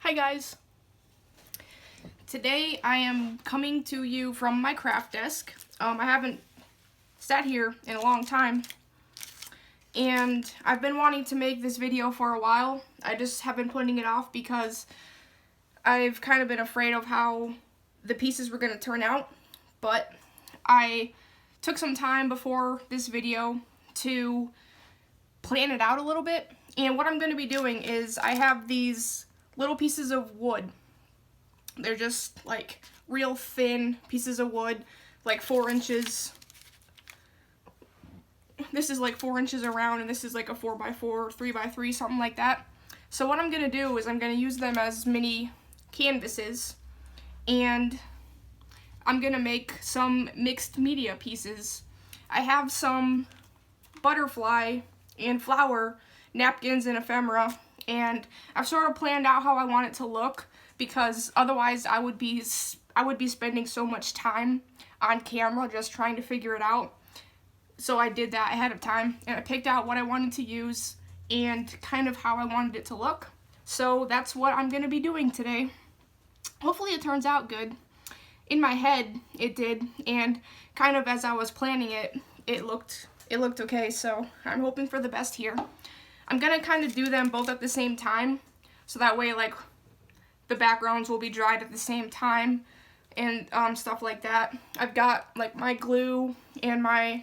Hi guys! Today I am coming to you from my craft desk. I haven't sat here in a long time and I've been wanting to make this video for a while. I just have been putting it off because I've kind of been afraid of how the pieces were going to turn out, but I took some time before this video to plan it out a little bit, and what I'm going to be doing is I have these little pieces of wood. They're just like real thin pieces of wood, like 4 inches. This is like 4 inches around, and this is like a 4x4, 3x3, something like that. So what I'm going to do is I'm going to use them as mini canvases, and I'm going to make some mixed media pieces. I have some butterfly and flower napkins and ephemera, and I've sort of planned out how I want it to look, because otherwise I would be spending so much time on camera just trying to figure it out. So I did that ahead of time, and I picked out what I wanted to use and kind of how I wanted it to look. So that's what I'm going to be doing today. Hopefully it turns out good. In my head it did, and kind of as I was planning it, it looked okay, so I'm hoping for the best here. I'm gonna kind of do them both at the same time, so that way like the backgrounds will be dried at the same time and stuff like that. I've got like my glue and my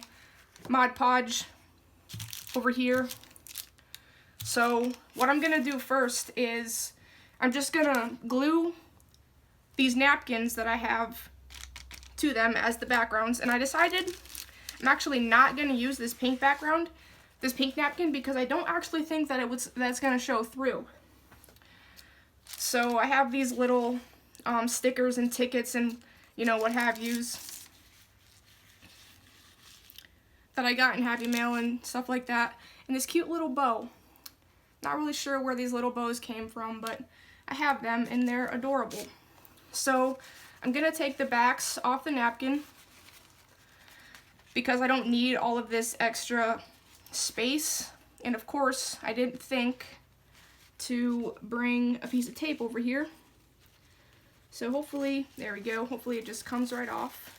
Mod Podge over here. So what I'm gonna do first is I'm just gonna glue these napkins that I have to them as the backgrounds, and I decided I'm actually not gonna use this pink background, this pink napkin, because I don't actually think that that's gonna show through. So I have these little stickers and tickets and what have yous that I got in Happy Mail and stuff like that, and this cute little bow. Not really sure where these little bows came from, but I have them and they're adorable. So I'm gonna take the backs off the napkin because I don't need all of this extra space, and of course I didn't think to bring a piece of tape over here. So hopefully, there we go, hopefully it just comes right off.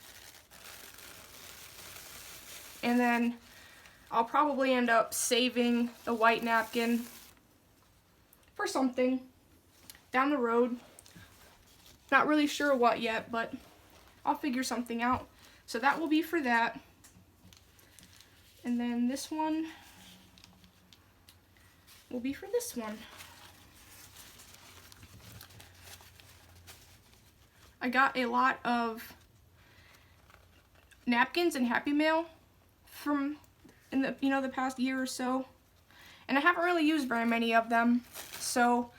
And then I'll probably end up saving the white napkin for something down the road. Not really sure what yet, but I'll figure something out. So that will be for that. And then this one will be for this one. I got a lot of napkins and Happy Mail from in the past year or so, and I haven't really used very many of them, so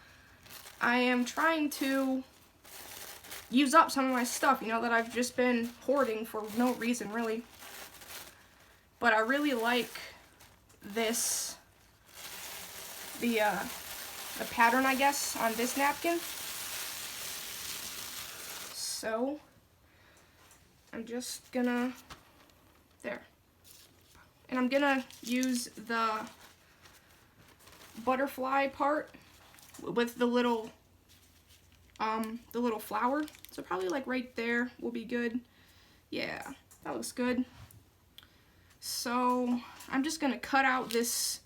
I am trying to use up some of my stuff, that I've just been hoarding for no reason really. But I really like this, the pattern, I guess, on this napkin. So I'm just gonna, there. And I'm gonna use the butterfly part with the little flower. So probably like right there will be good. Yeah, that looks good. So I'm just gonna cut out this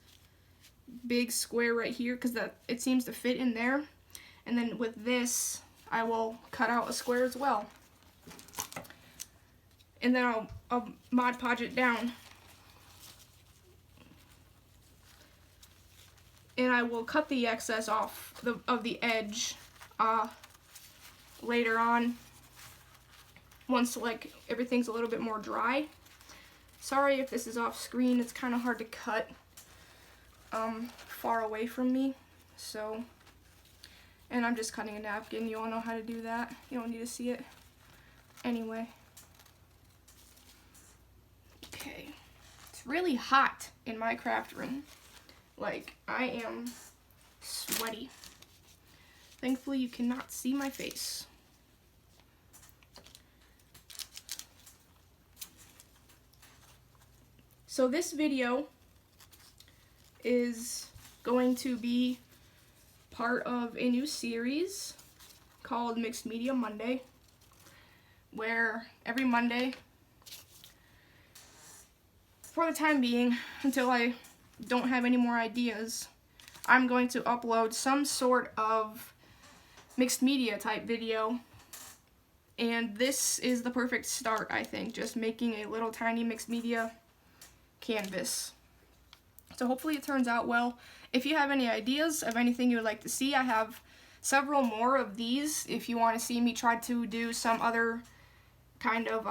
big square right here because it seems to fit in there, and then with this I will cut out a square as well, and then I'll Mod Podge it down, and I will cut the excess off of the edge later on, once like everything's a little bit more dry. Sorry if this is off screen, it's kind of hard to cut far away from me. So, and I'm just cutting a napkin, you all know how to do that, you don't need to see it. Anyway. Okay, it's really hot in my craft room. Like, I am sweaty. Thankfully you cannot see my face. So this video is going to be part of a new series called Mixed Media Monday, where every Monday, for the time being, until I don't have any more ideas, I'm going to upload some sort of mixed media type video. And this is the perfect start, I think, just making a little tiny mixed media canvas. So hopefully it turns out well. If you have any ideas of anything you would like to see, I have several more of these if you want to see me try to do some other kind of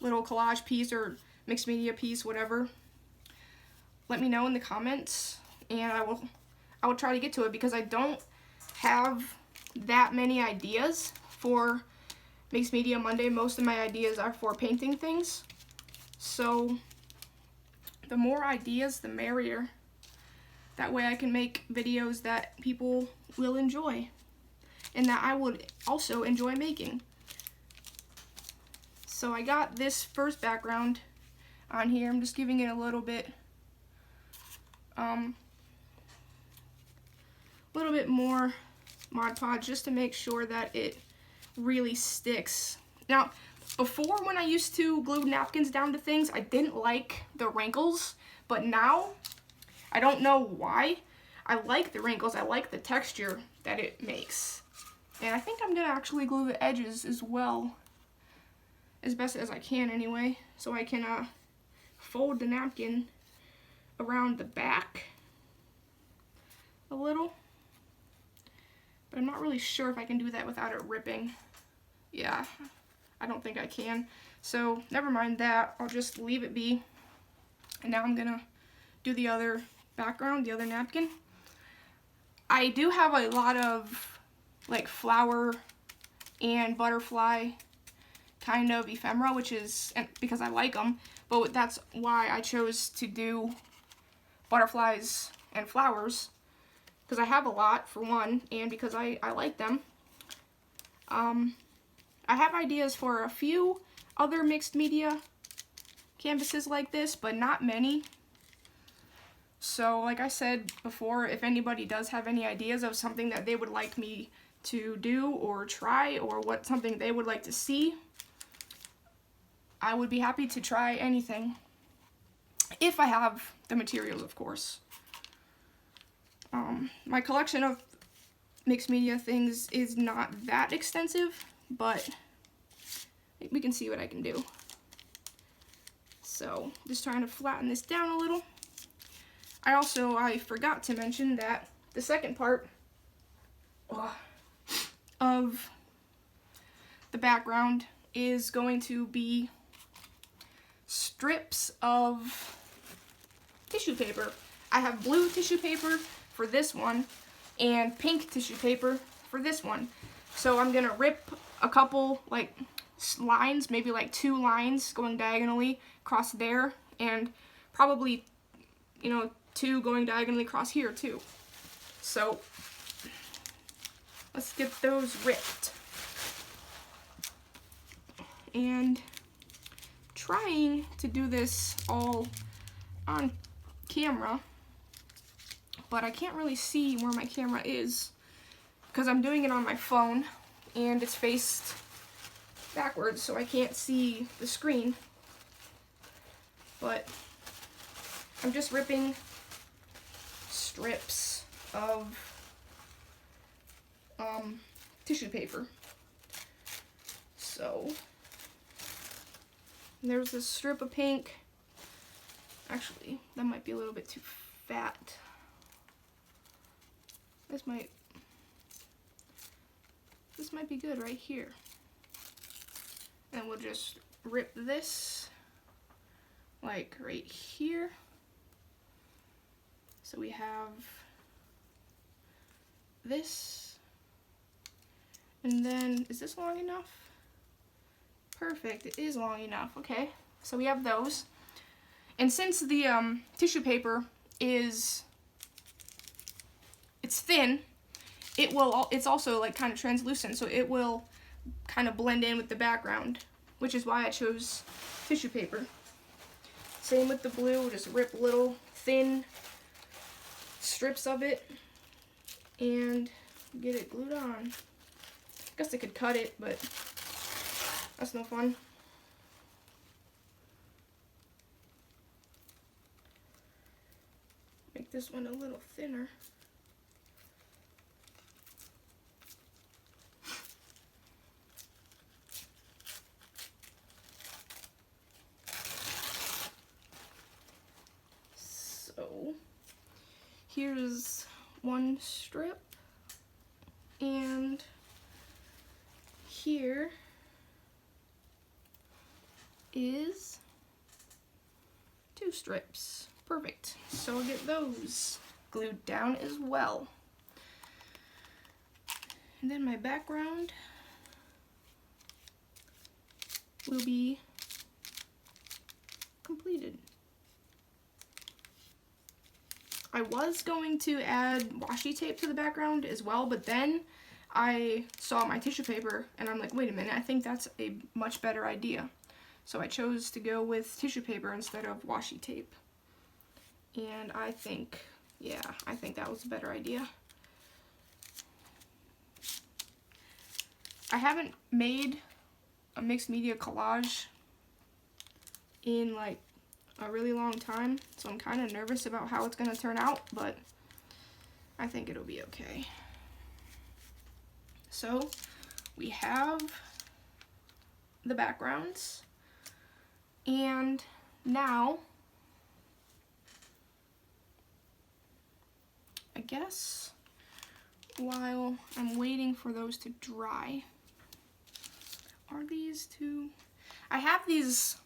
little collage piece or mixed media piece, whatever. Let me know in the comments, and I will try to get to it, because I don't have that many ideas for Mixed Media Monday. Most of my ideas are for painting things, so the more ideas, the merrier. That way I can make videos that people will enjoy, and that I would also enjoy making. So I got this first background on here. I'm just giving it a little bit more Mod Podge, just to make sure that it really sticks. Now, before, when I used to glue napkins down to things, I didn't like the wrinkles, but now, I don't know why, I like the wrinkles. I like the texture that it makes. And I think I'm gonna actually glue the edges as well, as best as I can anyway, so I can fold the napkin around the back a little. But I'm not really sure if I can do that without it ripping. Yeah, I don't think I can. So never mind that, I'll just leave it be. And now I'm gonna do the other background, the other napkin. I do have a lot of like flower and butterfly kind of ephemera, which is because I like them, but that's why I chose to do butterflies and flowers, because I have a lot, for one, and because I like them. I have ideas for a few other mixed media canvases like this, but not many. So like I said before, if anybody does have any ideas of something that they would like me to do or try, or something they would like to see, I would be happy to try anything, if I have the materials, of course. My collection of mixed media things is not that extensive, but we can see what I can do. So, just trying to flatten this down a little. I forgot to mention that the second part of the background is going to be strips of tissue paper. I have blue tissue paper for this one and pink tissue paper for this one. So I'm gonna rip a couple like lines, maybe like 2 lines going diagonally across there, and probably, 2 going diagonally across here too. So let's get those ripped. And trying to do this all on camera, but I can't really see where my camera is because I'm doing it on my phone and it's faced backwards, so I can't see the screen. But I'm just ripping strips of tissue paper. So there's this strip of pink. Actually, that might be a little bit too fat. This might be good right here. And we'll just rip this like right here. So we have this, and then, is this long enough? Perfect, it is long enough. Okay, so we have those. And since the tissue paper it's thin, it's also like kind of translucent, so it will kind of blend in with the background, which is why I chose tissue paper. Same with the blue, just rip little thin strips of it and get it glued on. Guess I could cut it, but that's no fun. Make this one a little thinner. So here's one strip, and here is 2 strips. Perfect. So I'll get those glued down as well. And then my background will be completed. I was going to add washi tape to the background as well, but then I saw my tissue paper and I'm like, wait a minute, I think that's a much better idea. So I chose to go with tissue paper instead of washi tape. And I think, yeah, I think that was a better idea. I haven't made a mixed media collage in like a really long time, so I'm kind of nervous about how it's going to turn out, but I think it'll be okay. So we have the backgrounds, and now I guess while I'm waiting for those to dry, are these two? I have these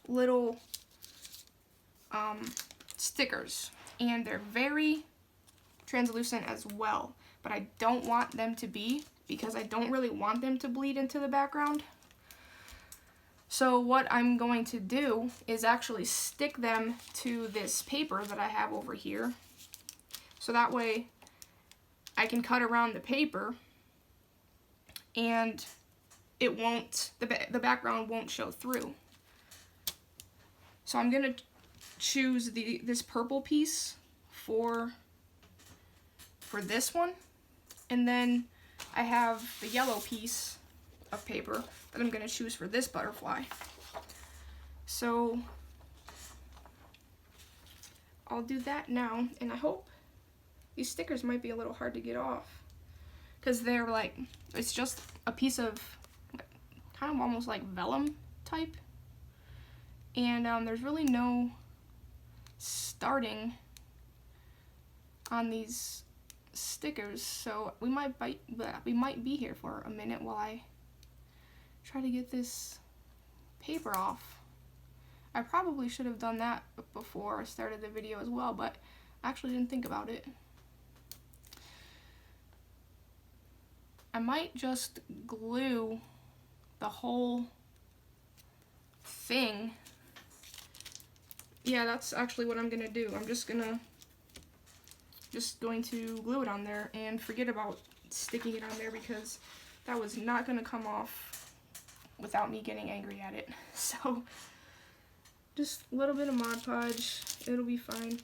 little stickers, and they're very translucent as well, but I don't want them to be, because I don't really want them to bleed into the background. So what I'm going to do is actually stick them to this paper that I have over here, so that way I can cut around the paper and it won't, the background won't show through. So I'm gonna choose this purple piece for this one, and then I have the yellow piece of paper that I'm gonna choose for this butterfly. So I'll do that now, and I hope these stickers might be a little hard to get off, because they're like, it's just a piece of kind of almost like vellum type, and there's really no starting on these stickers, so we might be here for a minute while I try to get this paper off. I probably should have done that before I started the video as well, but I actually didn't think about it. I might just glue the whole thing. Yeah, that's actually what I'm gonna do. I'm just going to glue it on there and forget about sticking it on there, because that was not gonna come off without me getting angry at it. So just a little bit of Mod Podge, it'll be fine.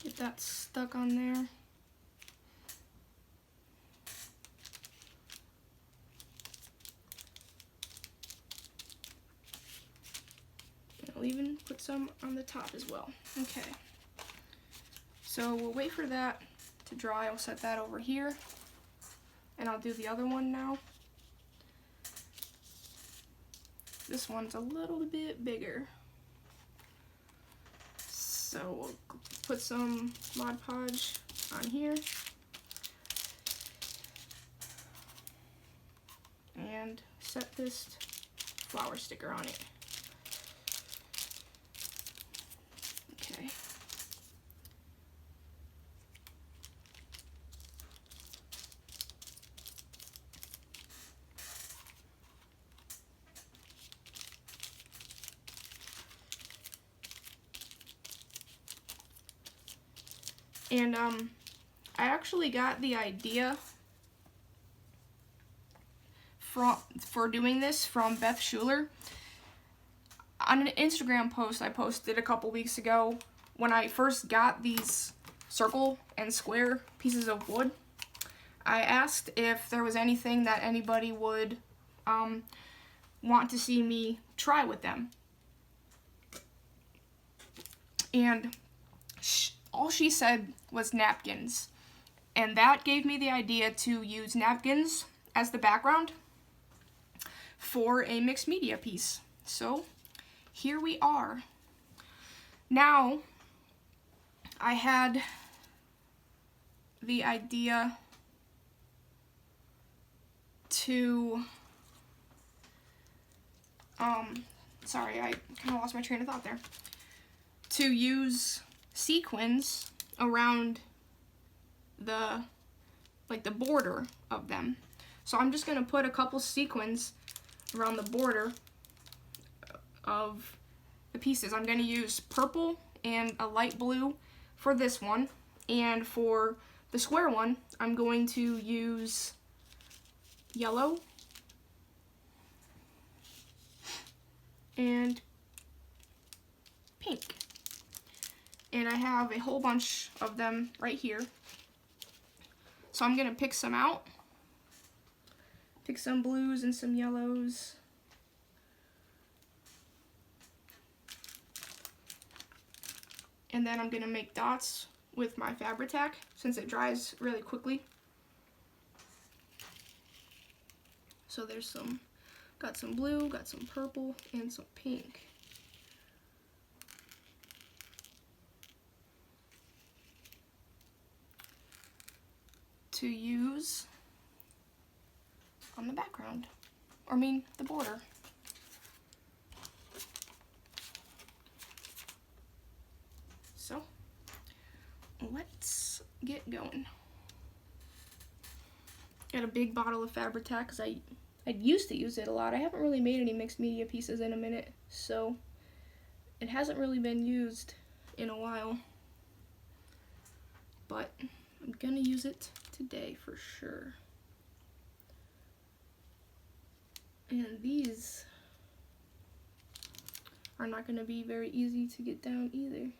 Get that stuck on there. I'll even put some on the top as well. Okay, so we'll wait for that to dry. I'll set that over here, and I'll do the other one now. This one's a little bit bigger, so we'll put some Mod Podge on here, and set this flower sticker on it. Okay. And I actually got the idea for doing this from Beth Schuler on an Instagram post I posted a couple weeks ago, when I first got these circle and square pieces of wood, I asked if there was anything that anybody would want to see me try with them. And all she said was napkins. And that gave me the idea to use napkins as the background for a mixed media piece. So here we are. Now, I had the idea to, sorry, I kind of lost my train of thought there, to use sequins around the border of them. So I'm just going to put a couple sequins around the border of the pieces. I'm going to use purple and a light blue for this one, and for the square one I'm going to use yellow and pink. And I have a whole bunch of them right here. So I'm going to pick some out. Pick some blues and some yellows. And then I'm going to make dots with my Fabri-Tac since it dries really quickly. So there's got some blue, got some purple, and some pink. To use on the background, or I mean the border. So let's get going. Got a big bottle of Fabri-Tac because I used to use it a lot. I haven't really made any mixed media pieces in a minute, so it hasn't really been used in a while, but I'm gonna use it today for sure. And these are not gonna be very easy to get down either.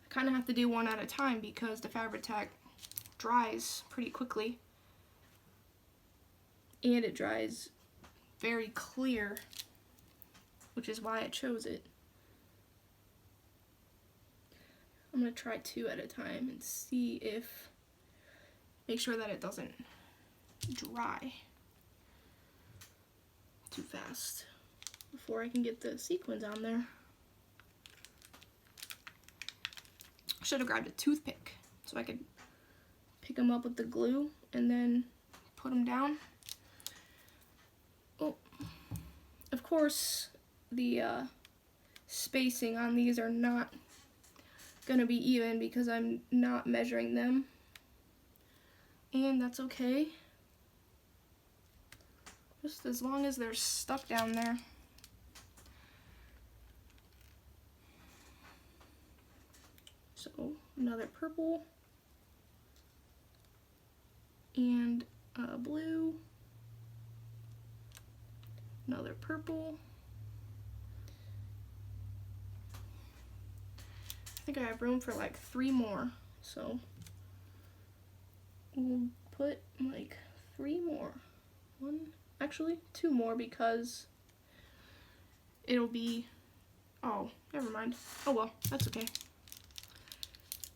I kind of have to do one at a time because the Fabri-Tac dries pretty quickly. And it dries very clear, which is why I chose it. I'm going to try two at a time and make sure that it doesn't dry too fast before I can get the sequins on there. I should have grabbed a toothpick so I could pick them up with the glue and then put them down. Oh, of course, the spacing on these are not gonna be even because I'm not measuring them, and that's okay, just as long as they're stuck down there. So another purple and blue, another purple. I think I have room for like 3 more, so we'll put like 3 more. Actually 2 more because it'll be, oh, never mind. Oh well, that's okay.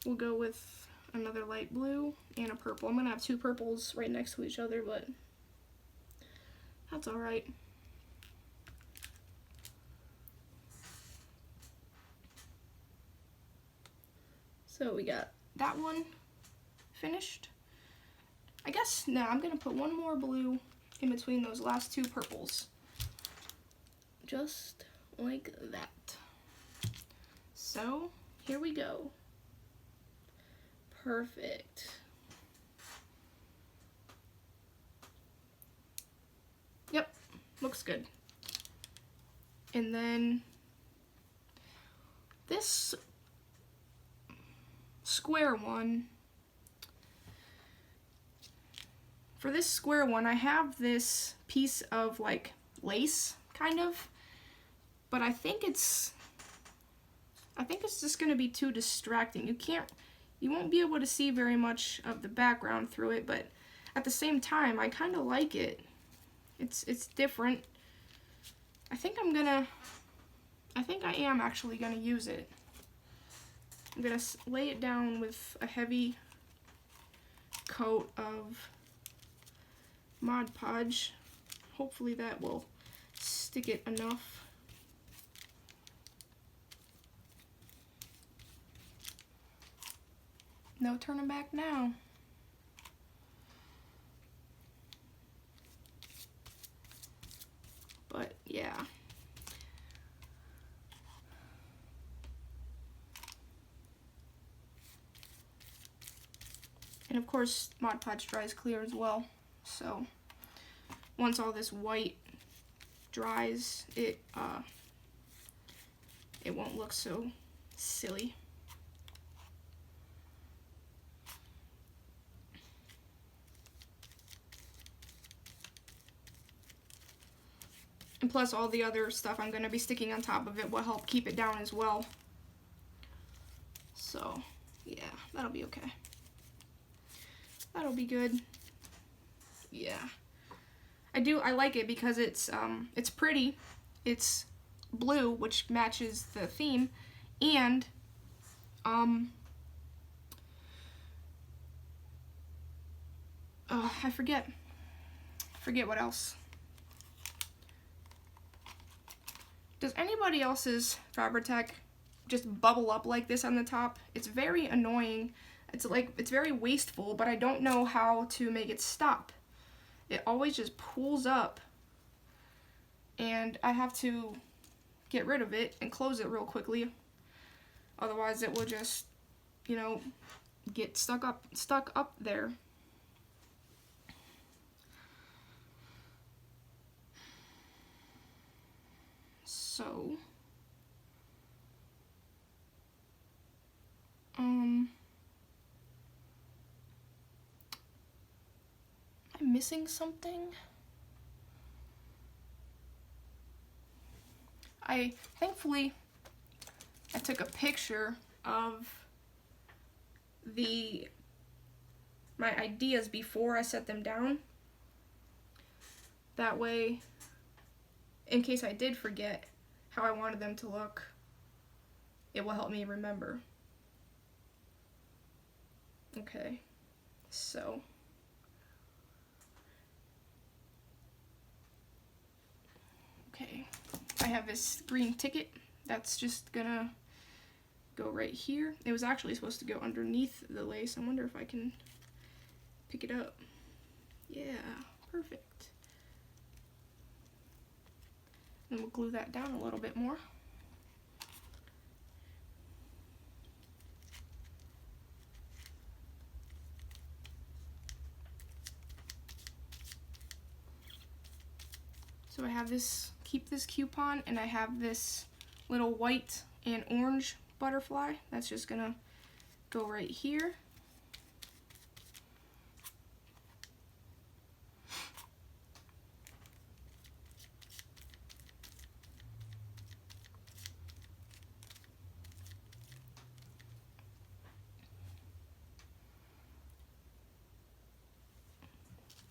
We'll go with another light blue and a purple. I'm gonna have 2 purples right next to each other, but that's all right. So we got that one finished. I guess now I'm gonna put 1 more blue in between those last 2 purples. Just like that. So here we go. Perfect. Yep, looks good. And then this square one, for this square one, I have this piece of like lace, kind of, but I think it's I think it's just going to be too distracting. You won't be able to see very much of the background through it, but at the same time, I kind of like it. It's different. I think I am actually gonna use it. I'm gonna lay it down with a heavy coat of Mod Podge. Hopefully that will stick it enough. No turning back now. But yeah. And of course, Mod Podge dries clear as well. So once all this white dries, it won't look so silly. And plus all the other stuff I'm going to be sticking on top of it will help keep it down as well. So, yeah, that'll be okay. That'll be good. Yeah. I like it because it's pretty. It's blue, which matches the theme, and I forget what else. Does anybody else's Fabri-Tac just bubble up like this on the top? It's very annoying. It's very wasteful, but I don't know how to make it stop. It always just pulls up, and I have to get rid of it and close it real quickly. Otherwise, it will just, you know, get stuck up there. So, am I missing something? Thankfully, I took a picture of my ideas before I set them down. That way, in case I did forget how I wanted them to look, it will help me remember. Okay, so okay, I have this green ticket that's just gonna go right here. It was actually supposed to go underneath the lace. I wonder if I can pick it up. Yeah, perfect. And we'll glue that down a little bit more. So I have this, keep this coupon, and I have this little white and orange butterfly. That's just gonna go right here.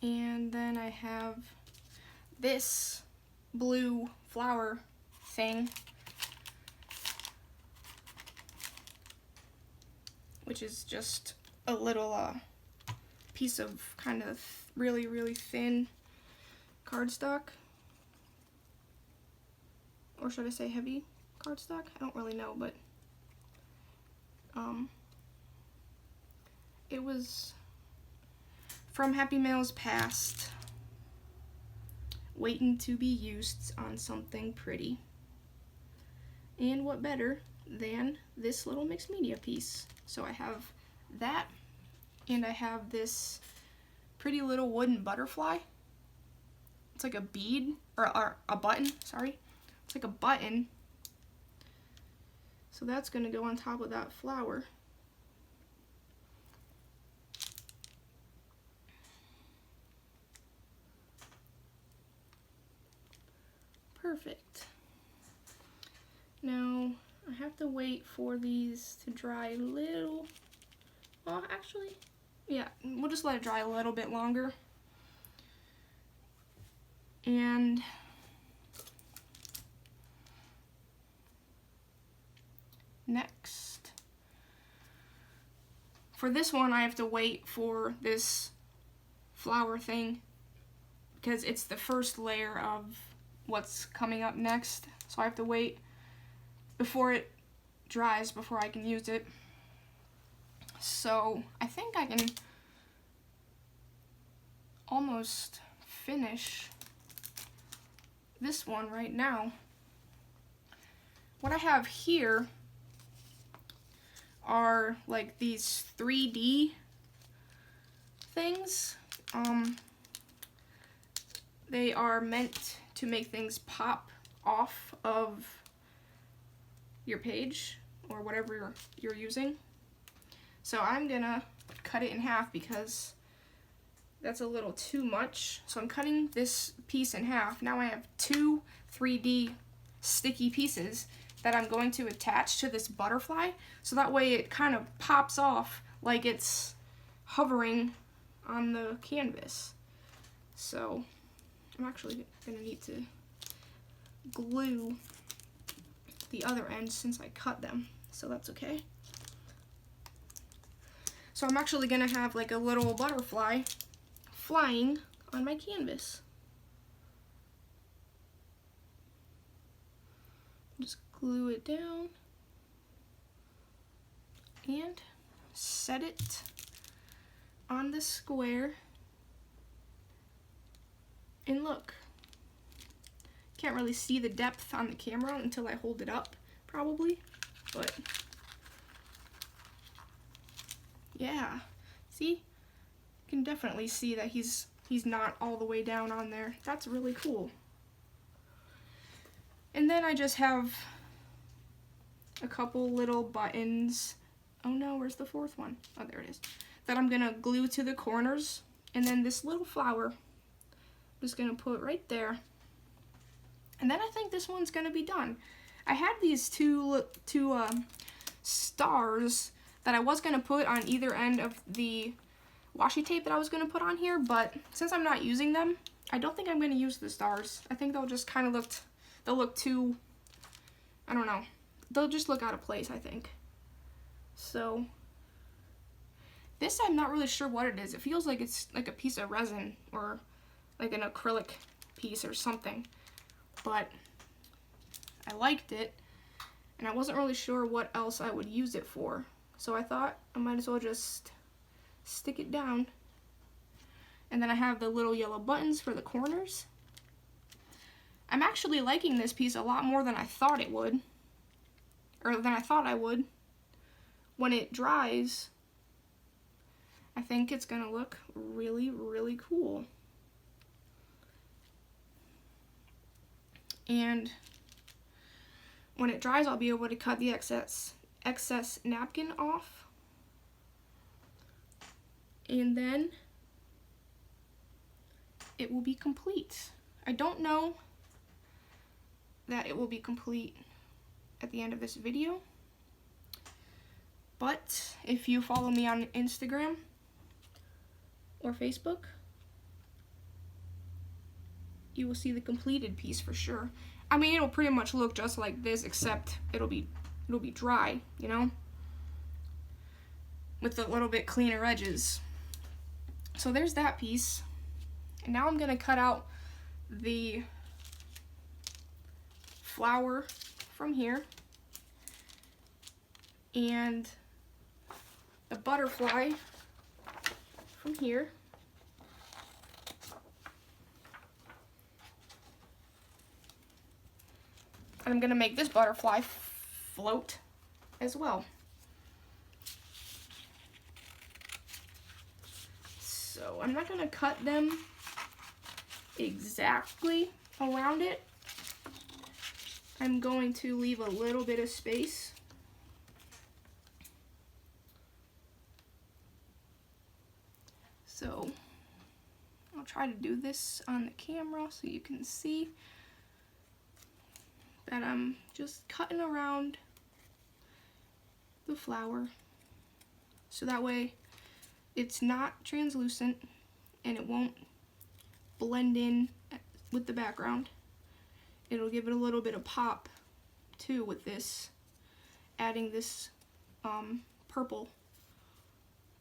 And then I have this blue flower thing, which is just a little piece of kind of really, really thin cardstock. Or should I say heavy cardstock? I don't really know, but it was from Happy Mail's past, waiting to be used on something pretty. And what better than this little mixed media piece? So I have that, and I have this pretty little wooden butterfly. It's like a bead, or a button, sorry. It's like a button. So that's gonna go on top of that flower. Perfect. Now, I have to wait for these to dry a little. Well, actually, yeah, we'll just let it dry a little bit longer. And next, for this one, I have to wait for this flower thing because it's the first layer of what's coming up next. So I have to wait before it dries before I can use it. So I think I can almost finish this one right now. What I have here are like these 3D things. They are meant to make things pop off of your page or whatever you're using. So I'm gonna cut it in half because that's a little too much. So I'm cutting this piece in half. Now I have two 3D sticky pieces that I'm going to attach to this butterfly, so that way it kind of pops off like it's hovering on the canvas. So I'm actually gonna need to glue the other ends since I cut them, so that's okay. So I'm actually gonna have like a little butterfly flying on my canvas. Just glue it down and set it on the square. And look, can't really see the depth on the camera until I hold it up, probably, but yeah, see, you can definitely see that he's not all the way down on there. That's really cool. And then I just have a couple little buttons. Oh no, where's the fourth one? Oh, there it is. That I'm gonna glue to the corners. And then this little flower, I'm just gonna put right there. And then I think this one's gonna be done. I had these two stars that I was gonna put on either end of the washi tape that I was gonna put on here, but since I'm not using them, I don't think I'm gonna use the stars. I think they'll just kind of they'll look too, I don't know. They'll just look out of place, I think. So this I'm not really sure what it is. It feels like it's like a piece of resin or like an acrylic piece or something. But I liked it and I wasn't really sure what else I would use it for. So I thought I might as well just stick it down. And then I have the little yellow buttons for the corners. I'm actually liking this piece a lot more than I thought it would, or than I thought I would. When it dries, I think it's gonna look really, really cool. And when it dries, I'll be able to cut the excess napkin off. And then it will be complete. I don't know that it will be complete at the end of this video, but if you follow me on Instagram or Facebook, you will see the completed piece for sure. I mean, it'll pretty much look just like this, except it'll be dry, you know, with a little bit cleaner edges. So there's that piece. And now I'm gonna cut out the flower from here and the butterfly from here. And I'm gonna make this butterfly float as well. So I'm not gonna cut them exactly around it. I'm going to leave a little bit of space. So I'll try to do this on the camera so you can see that I'm just cutting around the flower so that way it's not translucent and it won't blend in with the background. It'll give it a little bit of pop too with this, adding this purple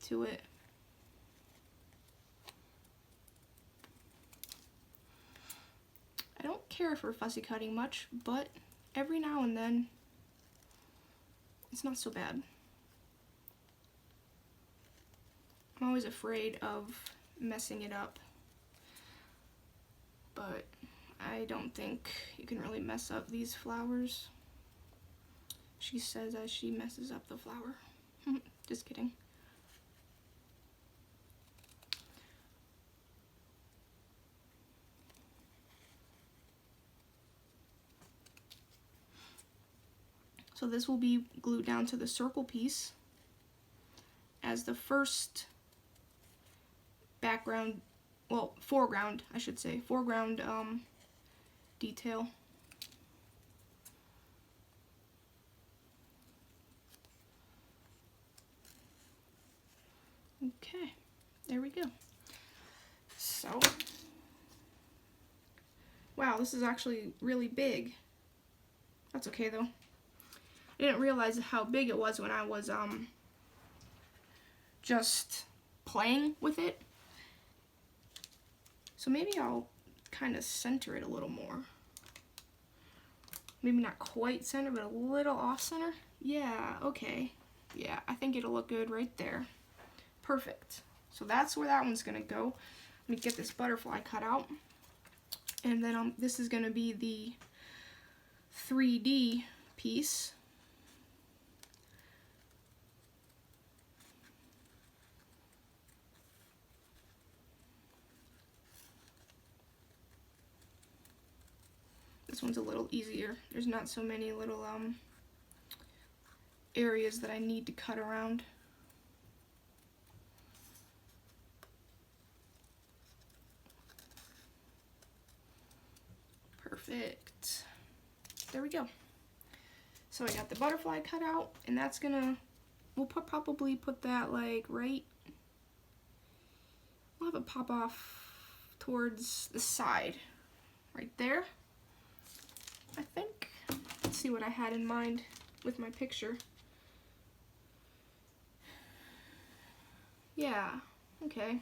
to it. I don't care for fussy cutting much, but every now and then it's not so bad. I'm always afraid of messing it up, but I don't think you can really mess up these flowers. She says as she messes up the flower. Just kidding. So this will be glued down to the circle piece as the first background, well, foreground, I should say, foreground detail. Okay, there we go. So, wow, this is actually really big. That's okay though. I didn't realize how big it was when I was just playing with it. So maybe I'll kind of center it a little more. Maybe not quite center, but a little off center. Yeah, okay. Yeah, I think it'll look good right there. Perfect. So that's where that one's gonna go. Let me get this butterfly cut out. And then this is gonna be the 3D piece. This one's a little easier. There's not so many little areas that I need to cut around. Perfect. There we go. So I got the butterfly cut out, and that's gonna, we'll probably put that like right, we'll have it pop off towards the side, right there. I think. Let's see what I had in mind with my picture. Yeah, okay.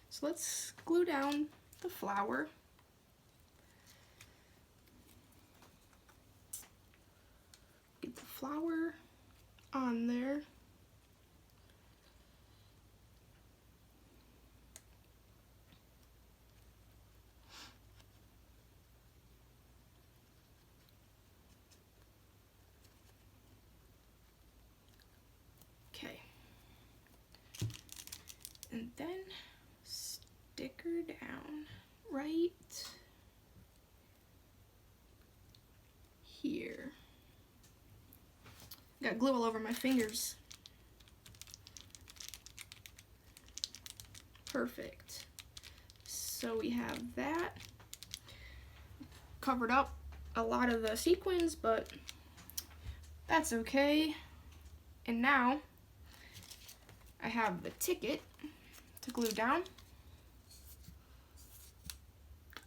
So let's glue down the flower. Get the flower on there. Okay. And then stick her down right here. Got glue all over my fingers. Perfect. So we have that. Covered up a lot of the sequins, but that's okay. And now I have the ticket to glue down.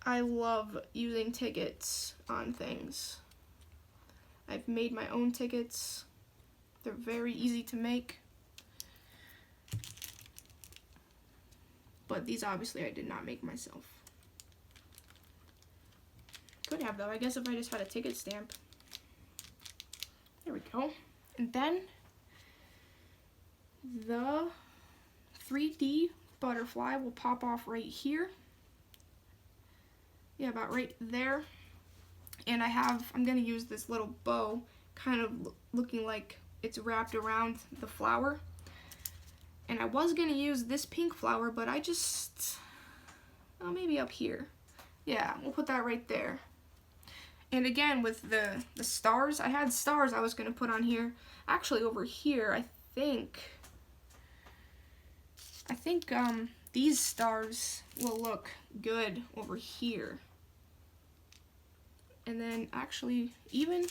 I love using tickets on things. I've made my own tickets. They're very easy to make. But these obviously I did not make myself. Could have though, I guess if I just had a ticket stamp. There we go. And then the 3D butterfly will pop off right here. Yeah, about right there. And I'm gonna use this little bow, kind of looking like it's wrapped around the flower. And I was gonna use this pink flower, but I just, oh, maybe up here. Yeah, we'll put that right there. And again, with the stars, I had stars I was gonna put on here. Actually, over here, I think these stars will look good over here. And then actually, even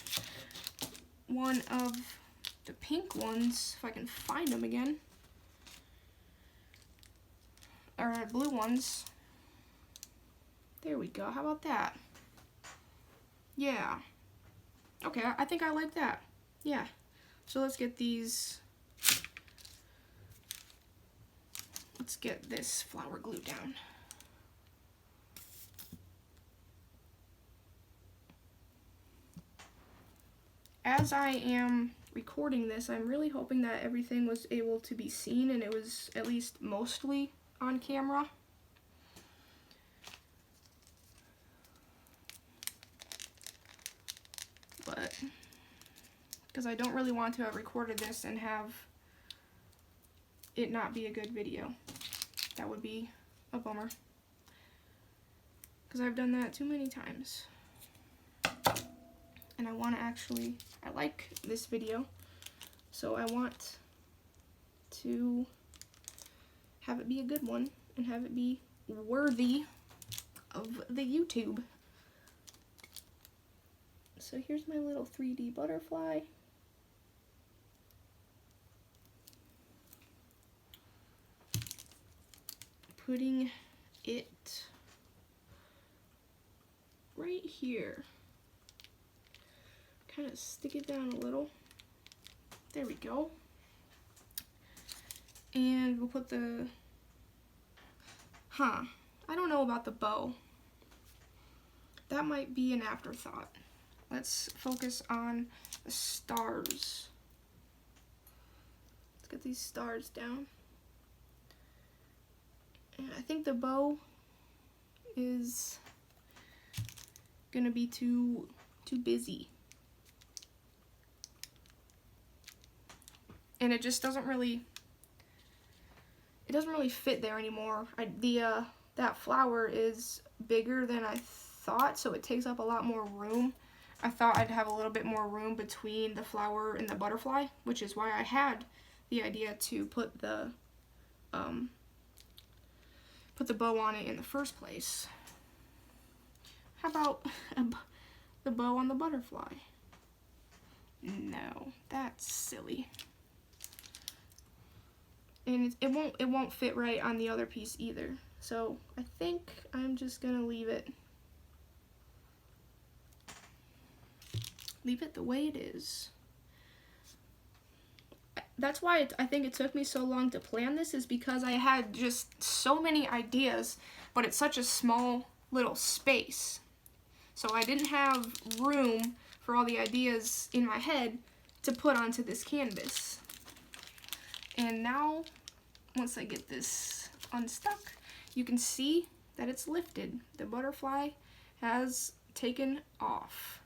one of the pink ones, if I can find them again, or blue ones. There we go. How about that? Yeah. Okay, I think I like that. Yeah. So let's get these. Let's get this flower glue down. As I am recording this, I'm really hoping that everything was able to be seen and it was at least mostly on camera. But because I don't really want to have recorded this and have it not be a good video. That would be a bummer. Because I've done that too many times. And I want to actually, I like this video, so I want to have it be a good one and have it be worthy of the YouTube. So here's my little 3D butterfly. Putting it right here. Kind of stick it down a little. There we go. And we'll put the, I don't know about the bow. That might be an afterthought. Let's focus on the stars. Let's get these stars down. And I think the bow is gonna be too busy. And it just doesn't really, it doesn't really fit there anymore. That flower is bigger than I thought, so it takes up a lot more room. I thought I'd have a little bit more room between the flower and the butterfly, which is why I had the idea to put the bow on it in the first place. How about the bow on the butterfly? No, that's silly. And it won't fit right on the other piece either. So I think I'm just gonna leave it the way it is. That's why I think it took me so long to plan this, is because I had just so many ideas, but it's such a small little space. So I didn't have room for all the ideas in my head to put onto this canvas. And now, once I get this unstuck, you can see that it's lifted. The butterfly has taken off.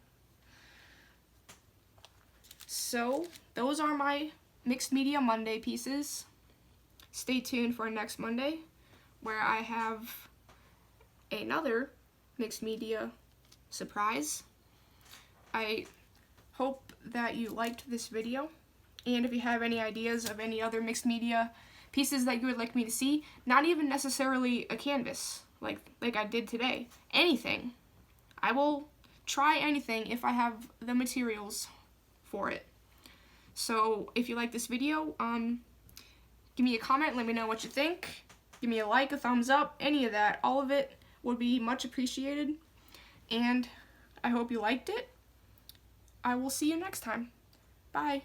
So, those are my Mixed Media Monday pieces. Stay tuned for next Monday, where I have another mixed media surprise. I hope that you liked this video, and if you have any ideas of any other mixed media pieces that you would like me to see, not even necessarily a canvas like I did today, anything. I will try anything if I have the materials for it. So if you like this video, give me a comment, let me know what you think. Give me a like, a thumbs up, any of that. All of it would be much appreciated. And I hope you liked it. I will see you next time. Bye.